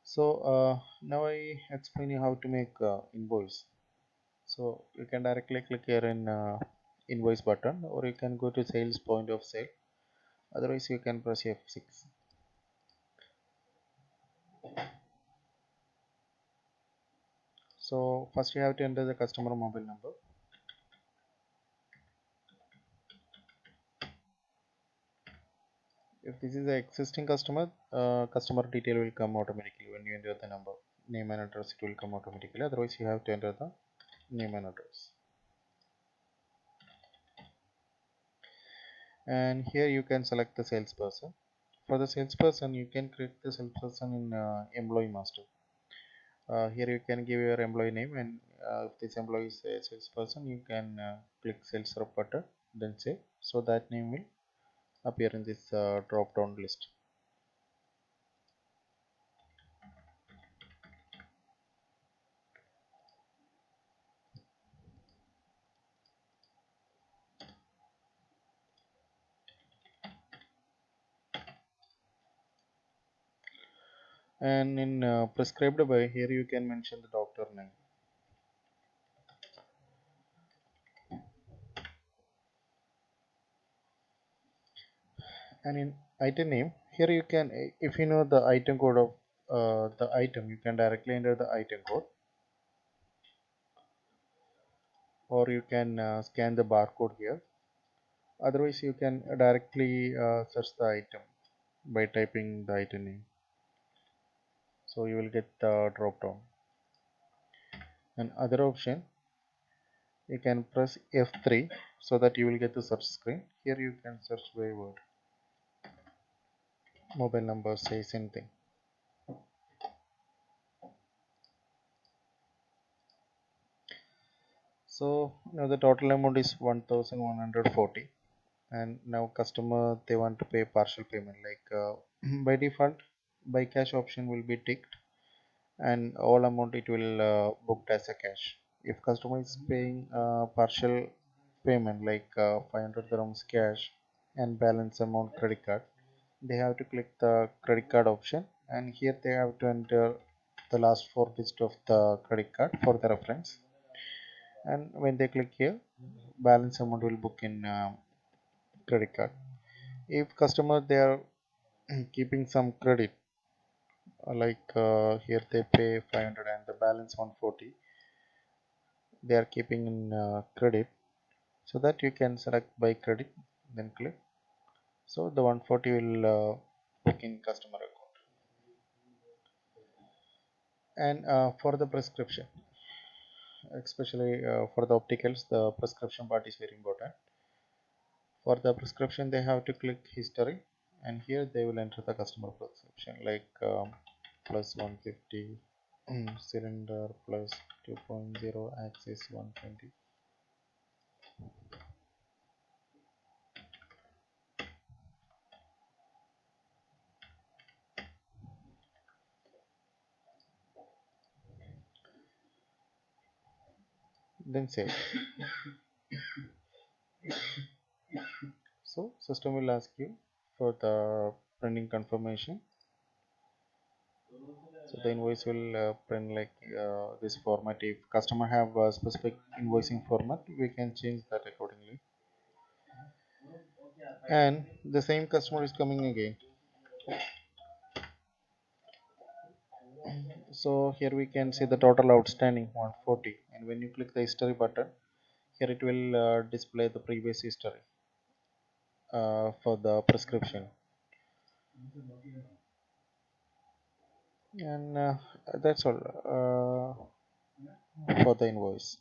So now I explain you how to make invoice. So you can directly click here in invoice button, or you can go to sales point of sale. Otherwise you can press F6. So first you have to enter the customer mobile number. If this is an existing customer, customer detail will come automatically when you enter the number. Name and address, it will come automatically. Otherwise you have to enter the name and address. And here you can select the salesperson. For the salesperson, you can create the salesperson in employee master. Here you can give your employee name, and if this employee is a salesperson, you can click sales rep button, then save, so that name will appear in this drop down list. And in prescribed by, here you can mention the doctor name. And in item name, here you can, if you know the item code of the item, you can directly enter the item code, or you can scan the barcode here. Otherwise you can directly search the item by typing the item name, so you will get the drop down. And other option, you can press F3, so that you will get the search screen. Here you can search by word, mobile number, say anything. So now the total amount is 1140, and now customer, they want to pay partial payment, like by default by cash option will be ticked, and all amount it will booked as a cash. If customer is paying partial payment, like 500 dirhams cash and balance amount credit card, they have to click the credit card option, and here they have to enter the last four digits of the credit card for the reference. And when they click here, balance amount will book in credit card. If customer, they are keeping some credit, like here they pay 500 and the balance 140, they are keeping in credit, so that you can select by credit, then click, so the 140 will book in customer account. And for the prescription, especially for the opticals, the prescription part is very important. For the prescription, they have to click history, and here they will enter the customer prescription, like plus 150 cylinder plus 2.0 axis 120. Then save. So system will ask you for the printing confirmation. So the invoice will print like this format. If customer have a specific invoicing format, we can change that accordingly. And the same customer is coming again. So here we can see the total outstanding 140, and when you click the history button, here it will display the previous history for the prescription. And that's all for the invoice.